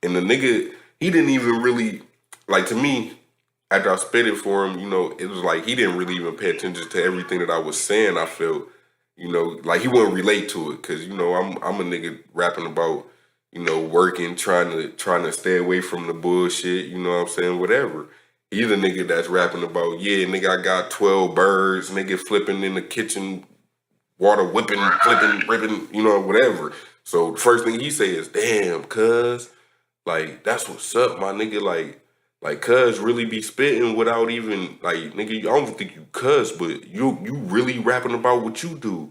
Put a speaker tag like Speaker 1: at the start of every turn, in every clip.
Speaker 1: And the nigga, he didn't even really, like, to me, after I spit it for him, you know, it was like he didn't really even pay attention to everything that I was saying. I felt, you know, like he wouldn't relate to it because, you know, I'm a nigga rapping about, you know, working, trying to stay away from the bullshit, you know what I'm saying, whatever. He's a nigga that's rapping about, yeah, nigga, I got 12 birds, nigga flipping in the kitchen, water whipping, flipping, ripping, you know, whatever. So the first thing he say is, damn, cuz, like, that's what's up, my nigga. Like, cuz really be spitting without even, like, nigga, I don't think you cuss, but you really rapping about what you do.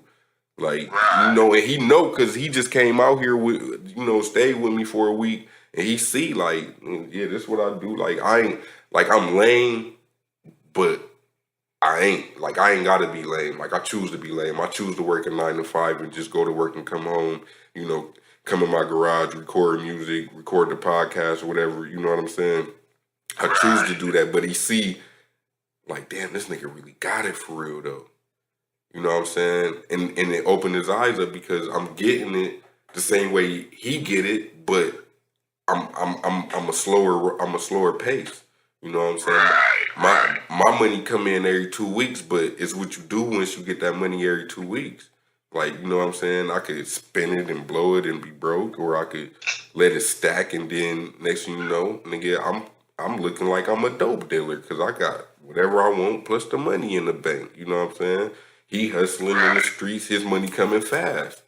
Speaker 1: Like, you know, and he know because he just came out here with, you know, stayed with me for a week, and he see, like, yeah, this is what I do. Like, I ain't, like, I'm lame, but I ain't gotta be lame. Like, I choose to be lame. I choose to work a 9 to 5 and just go to work and come home, you know, come in my garage, record music, record the podcast or whatever, you know what I'm saying? I choose to do that, but he see, like, damn, this nigga really got it for real though. You know what I'm saying? And it opened his eyes up because I'm getting it the same way he get it, but I'm a slower pace. You know what I'm saying? My money come in every 2 weeks, but it's what you do once you get that money every 2 weeks. Like, you know what I'm saying? I could spend it and blow it and be broke, or I could let it stack and then next thing you know, nigga, I'm looking like I'm a dope dealer because I got whatever I want plus the money in the bank. You know what I'm saying? He hustling in the streets, his money coming fast.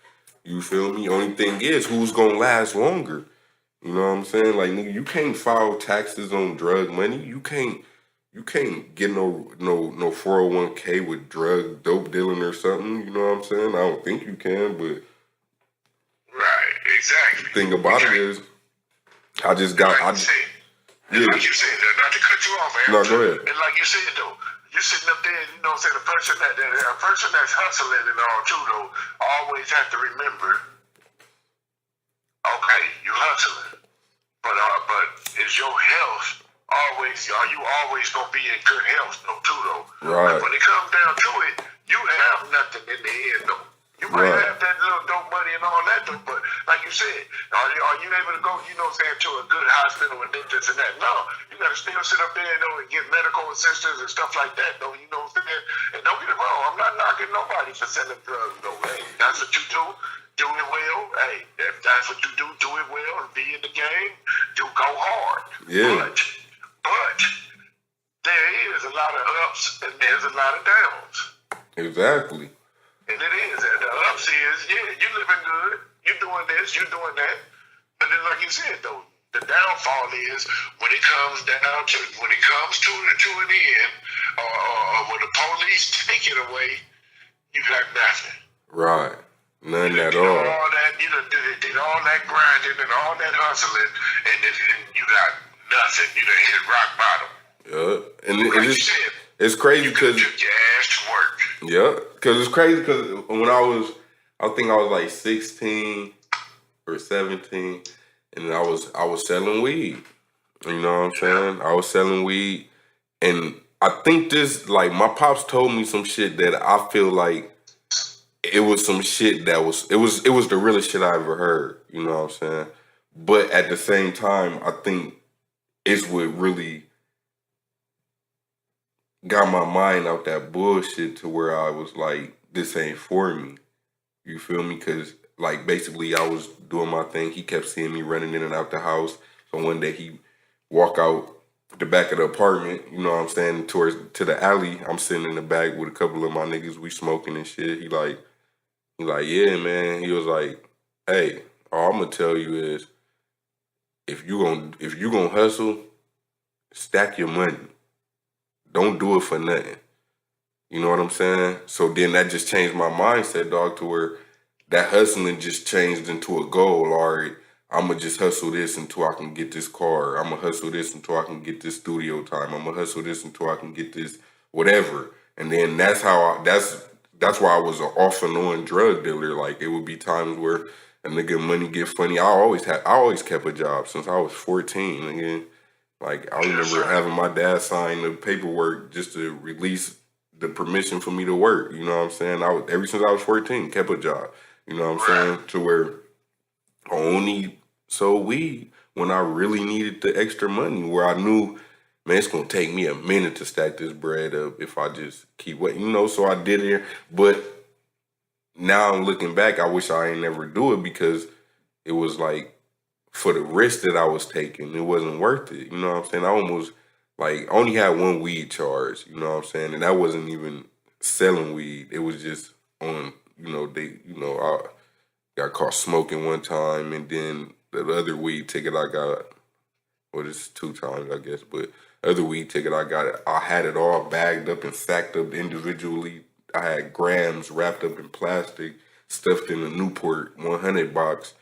Speaker 1: You feel me? Only thing is, who's gonna last longer? You know what I'm saying? Like, nigga, you can't file taxes on drug money. You can't get no 401k with dope dealing or something. You know what I'm saying? I don't think you can, but
Speaker 2: exactly.
Speaker 1: The thing about it is, I just got
Speaker 2: like you said, not to cut you off, man.
Speaker 1: No, go ahead.
Speaker 2: And like you said though, you're sitting up there, you know what I'm saying, a person that's hustling and all too though, always have to remember, okay, you hustling. But is your health are you always gonna be in good health though too though?
Speaker 1: Right.
Speaker 2: Like when it comes down to it, you have nothing in the end though. You might have that little dope money and all that though, but like you said, are you able to go, you know what I'm saying, to a good hospital and this and that? No. You gotta still sit up there though and get medical assistance and stuff like that though, you know what I'm saying? And don't get it wrong, I'm not knocking nobody for selling drugs though. Hey, that's what you do it well. Hey, if that's what you do it well and be in the game, go hard.
Speaker 1: Yeah.
Speaker 2: But there is a lot of ups and there's a lot of downs.
Speaker 1: Exactly.
Speaker 2: And it is. And the ups is, yeah, you living good, you doing this, you doing that. But then like you said though, the downfall is when it comes to an end, or when the police take it away, you got nothing.
Speaker 1: Right. None at all.
Speaker 2: You did all that grinding and all that hustling, and then you got nothing. You done hit rock bottom.
Speaker 1: Yeah, and it's crazy because
Speaker 2: you took your ass to work.
Speaker 1: Yeah, because it's crazy because when I think I was like 16 or 17, and I was selling weed. You know what I'm saying? I was selling weed, and I think this, like, my pops told me some shit that I feel like it was some shit that was the realest shit I ever heard. You know what I'm saying? But at the same time, I think it's what really got my mind out that bullshit to where I was like, this ain't for me. You feel me? Because, like, basically I was doing my thing. He kept seeing me running in and out the house. So one day he walk out the back of the apartment, you know what I'm saying, to the alley. I'm sitting in the back with a couple of my niggas. We smoking and shit. He like, yeah, man. He was like, hey, all I'm gonna tell you is, if you gonna hustle, stack your money. Don't do it for nothing. You know what I'm saying? So then that just changed my mindset, dog, to where that hustling just changed into a goal. All right, I'm going to just hustle this until I can get this car. I'm going to hustle this until I can get this studio time. I'm going to hustle this until I can get this whatever. And then that's why I was an off and on drug dealer. Like, it would be times where a nigga money get funny. I always kept a job since I was 14. Again, like, I remember having my dad sign the paperwork just to release the permission for me to work. You know what I'm saying? Ever since I was 14, kept a job. You know what I'm saying? To where I only sold weed when I really needed the extra money, where I knew, man, it's gonna take me a minute to stack this bread up if I just keep waiting, so I did it. But now I'm looking back, I wish I ain't never do it because it was like for the risk that I was taking, it wasn't worth it. You know what I'm saying? I almost only had one weed charge, you know what I'm saying? And that wasn't even selling weed. It was just on, I got caught smoking one time, and then the other weed ticket I got, well, it's 2 times, I guess, but other weed ticket I got, I had it all bagged up and sacked up individually. I had grams wrapped up in plastic, stuffed in a Newport 100 box.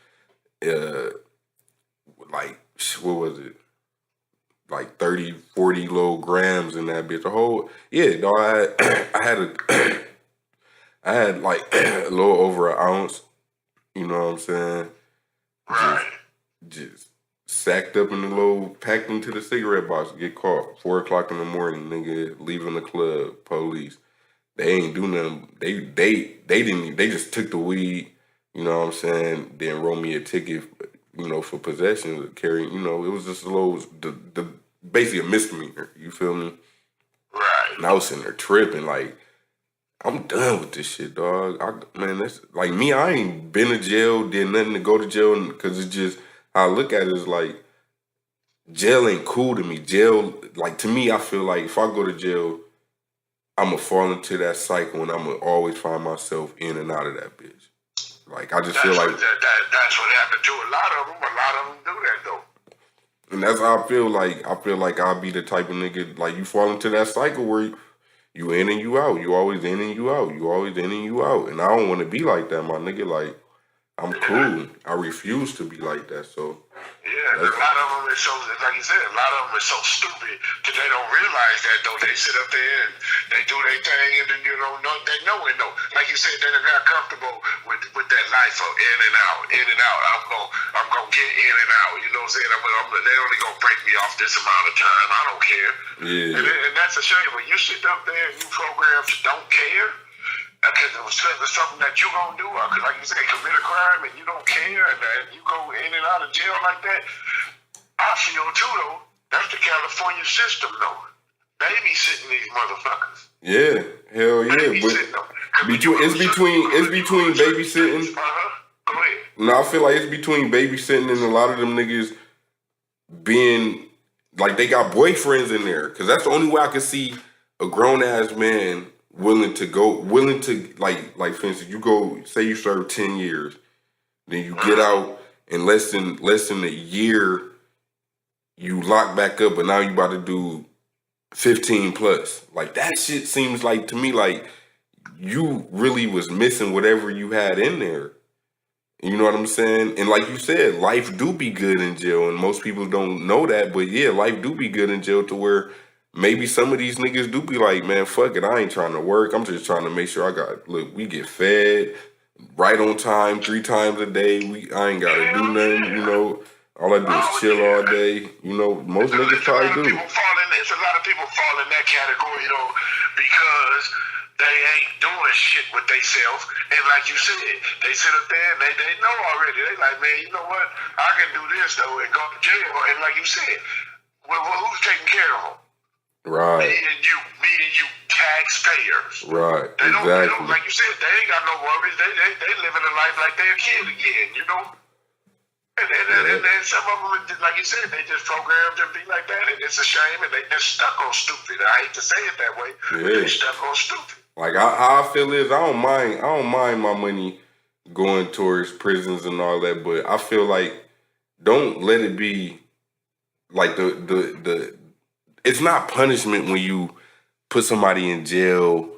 Speaker 1: What was it? Like 30, 40 little grams in that bitch. Dog, I had like a little over an ounce, you know what I'm saying?
Speaker 2: Right.
Speaker 1: Just sacked up in the little, packed into the cigarette box, get caught. 4 o'clock in the morning, nigga, leaving the club, police. They ain't do nothing. They just took the weed, you know what I'm saying, then wrote me a ticket, for possession of carrying, it was just a little, basically a misdemeanor, you feel me?
Speaker 2: Right.
Speaker 1: And I was sitting there tripping, like, I'm done with this shit, dog. That's, like, me, I ain't been to jail, did nothing to go to jail, because it's just, how I look at it is like, jail ain't cool to me. Jail, like, to me, I feel like if I go to jail, I'm going to fall into that cycle, and I'm going to always find myself in and out of that bitch. Like, I just feel like...
Speaker 2: That's what happened to a lot of them. A lot of them do that, though.
Speaker 1: And that's how I feel like. I feel like I'll be the type of nigga, like, you fall into that cycle where you in and you out. You always in and you out. You always in and you out. And I don't want to be like that, my nigga. Like, I'm cool. I refuse to be like that, so...
Speaker 2: Yeah, a lot of them is so, like you said, a lot of them is so stupid that they don't realize that, though. They sit up there and they do their thing, and then, they know it, though. Like you said, they got comfortable with that life of in and out, in and out. I'm gonna get in and out, you know what I'm saying? They only gonna break me off this amount of time. I don't care.
Speaker 1: Yeah.
Speaker 2: And that's a shame. When you sit up there and you program to don't care, because it was something that you gonna do, because like you said, commit a crime and you don't care, and you go in and out of jail like that. I feel too, though, that's the California system, though. Babysitting these motherfuckers.
Speaker 1: Yeah, hell yeah. But it's between babysitting.
Speaker 2: Go ahead.
Speaker 1: No, I feel like it's between babysitting and a lot of them niggas being like they got boyfriends in there, because that's the only way I could see a grown ass man willing to like for instance, you go, say you serve 10 years, then you get out in less than a year, you lock back up, but now you about to do 15 plus. Like, that shit seems like to me like you really was missing whatever you had in there. You know what I'm saying? And like you said, life do be good in jail, and most people don't know that, but yeah, life do be good in jail to where maybe some of these niggas do be like, man, fuck it, I ain't trying to work. I'm just trying to make sure we get fed right on time 3 times a day. I ain't got to do nothing, All I do is chill all day. Most niggas probably do.
Speaker 2: It's a lot of people fall in that category, because they ain't doing shit with themselves. And like you said, they sit up there and they know already. They like, man, you know what? I can do this, though, and go to jail. And like you said, well, who's taking care of them?
Speaker 1: Right.
Speaker 2: Me and you, taxpayers.
Speaker 1: Right.
Speaker 2: They don't,
Speaker 1: exactly.
Speaker 2: like you said, they ain't got no worries. They living a life like they're a kid again, And then some of them, like you said, they just programmed to be like that, and it's a shame, and they just stuck on stupid. I hate to say it that way, but they stuck on stupid.
Speaker 1: Like, how I feel is I don't mind my money going towards prisons and all that, but I feel like don't let it be like the it's not punishment when you put somebody in jail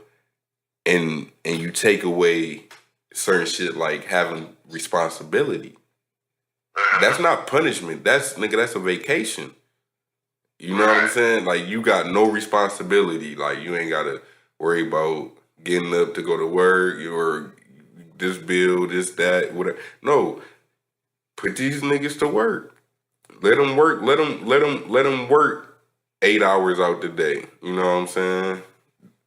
Speaker 1: and you take away certain shit like having responsibility. That's not punishment. That's a vacation. You know what I'm saying? Like, you got no responsibility. Like, you ain't gotta worry about getting up to go to work or this bill, this, that, whatever. No. Put these niggas to work. Let them work. Let them work 8 hours out the day. You know what I'm saying?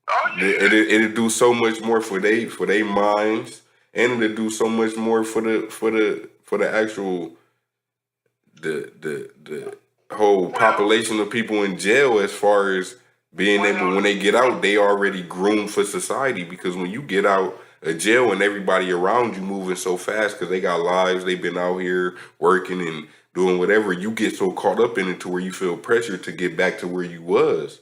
Speaker 2: Oh, yeah.
Speaker 1: It'll do so much more for they minds, and it'll do so much more for the actual the whole population of people in jail as far as being able, when they get out, they already groomed for society. Because when you get out of jail and everybody around you moving so fast because they got lives, they've been out here working and doing whatever, you get so caught up in it to where you feel pressure to get back to where you was.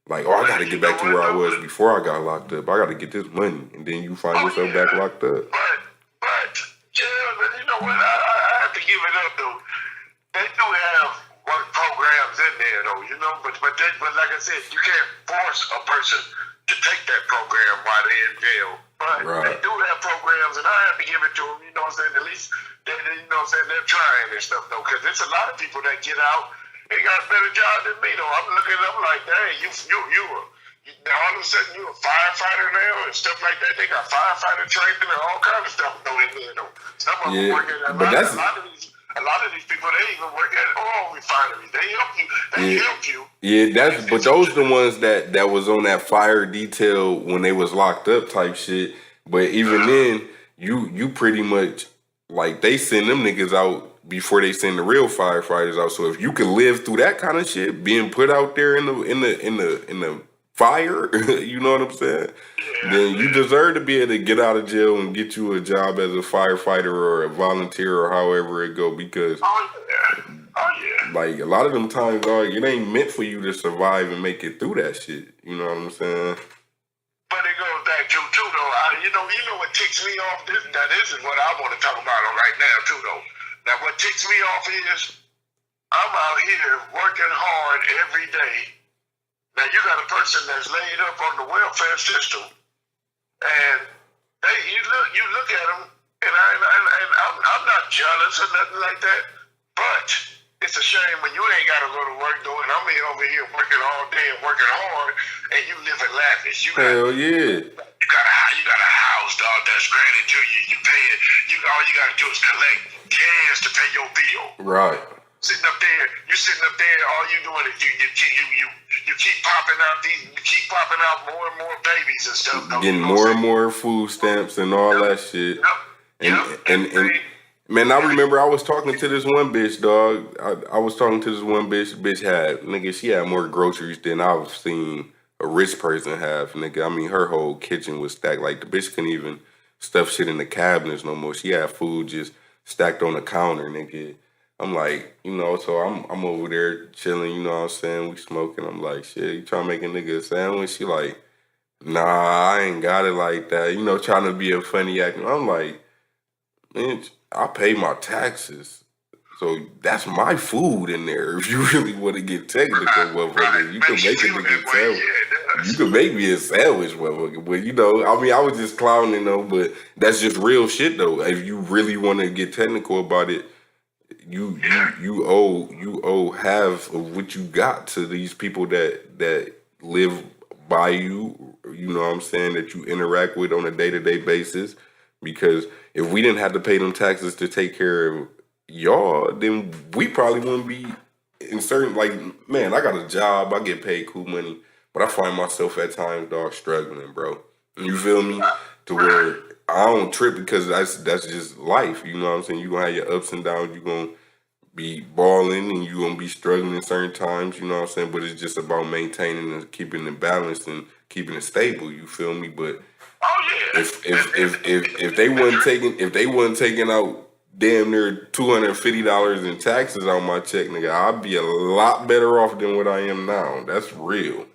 Speaker 1: Like, oh, I got to get back to where I was before I got locked up. I got to get this money. And then you find yourself back locked up.
Speaker 2: But, yeah, you know what? I have to give it up, though. They do have work programs in there, though, you know? But like I said, you can't force a person to take that program while they're in jail. But they do have programs, and I have to give it to them, you know what I'm saying? At least, you know what I'm saying, they're trying and stuff, though. Because there's a lot of people that get out, they got a better job than me, though. I'm looking at them like, dang, now all of a sudden you a firefighter now and stuff like that. They got firefighter training and all kinds of stuff in there, though. Some of them work at a lot of these people, they even work at oil refineries. They help you. They help you.
Speaker 1: Yeah, but those are the ones that was on that fire detail when they was locked up type shit. But even then, you pretty much, like, they send them niggas out before they send the real firefighters out. So if you can live through that kind of shit, being put out there in the fire, you know what I'm saying? Then you deserve to be able to get out of jail and get you a job as a firefighter or a volunteer or however it go. Because like a lot of them times, dog, it ain't meant for you to survive and make it through that shit. You know what I'm saying?
Speaker 2: But it goes back to too, though. You know what ticks me off? This is what I want to talk about right now too, though. Now what ticks me off is I'm out here working hard every day. Now you got a person that's laid up on the welfare system, and you look at them, and I'm not jealous or nothing like that, but it's a shame when you ain't got to go to work doing. I'm over here working all day and working hard, and you living lavish.
Speaker 1: Hell yeah.
Speaker 2: You got a house, dog, that's granted to you. You pay it. All you got to do is collect cash to pay your bill.
Speaker 1: Right.
Speaker 2: Sitting up there, all you doing is you keep popping out more and more babies and stuff.
Speaker 1: Getting more and more food stamps and all that shit. And man, I remember I was talking to this one bitch, dog. I was talking to this one bitch. She had more groceries than I've seen a rich person have, nigga. I mean, her whole kitchen was stacked. Like, the bitch couldn't even stuff shit in the cabinets no more. She had food just stacked on the counter, nigga. I'm like, you know, so I'm over there chilling, you know what I'm saying? We smoking. I'm like, shit, you trying to make a nigga a sandwich? She like, nah, I ain't got it like that. You know, trying to be a funny actor. I'm like, man, I pay my taxes. So that's my food in there. If you really want to get technical, motherfucker, you can make a nigga a sandwich. You can make me a sandwich, motherfucker. But, you know, I mean, I was just clowning, though, but that's just real shit, though. If you really want to get technical about it, you owe half of what you got to these people that live by you, you know what I'm saying, that you interact with on a day-to-day basis. Because if we didn't have to pay them taxes to take care of y'all, then we probably wouldn't be in certain, like, man, I got a job, I get paid cool money, but I find myself at times, dog, struggling, bro. You feel me? To where I don't trip, because that's just life, you know what I'm saying? You're going to have your ups and downs, you're going to be balling and you're going to be struggling in certain times, you know what I'm saying? But it's just about maintaining and keeping it balanced and keeping it stable, you feel me? But if they wasn't taking out damn near $250 in taxes on my check, nigga, I'd be a lot better off than what I am now. That's real.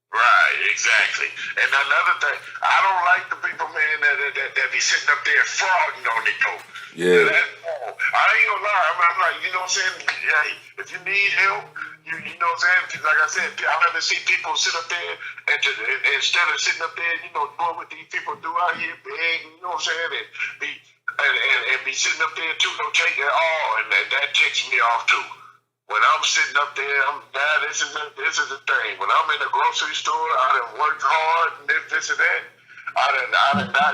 Speaker 2: Right, exactly. And another thing, I don't like the people, man, that be sitting up there frauding on it, though.
Speaker 1: Yeah.
Speaker 2: I ain't gonna lie. I'm like, you know what I'm saying? Hey, if you need help, you know what I'm saying? Like I said, I'd rather see people sit up there and instead of sitting up there, you know, doing what these people do out here, begging, you know what I'm saying? And be sitting up there too, don't take it all, and that takes me off too. When I'm sitting up there, this is the thing. When I'm in the grocery store, I done worked hard and this and that. I done,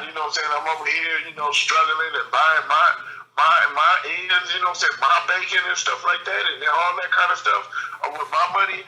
Speaker 2: you know what I'm saying? I'm over here, you know, struggling and buying my ends, you know what I'm saying? My bacon and stuff like that and all that kind of stuff with my money.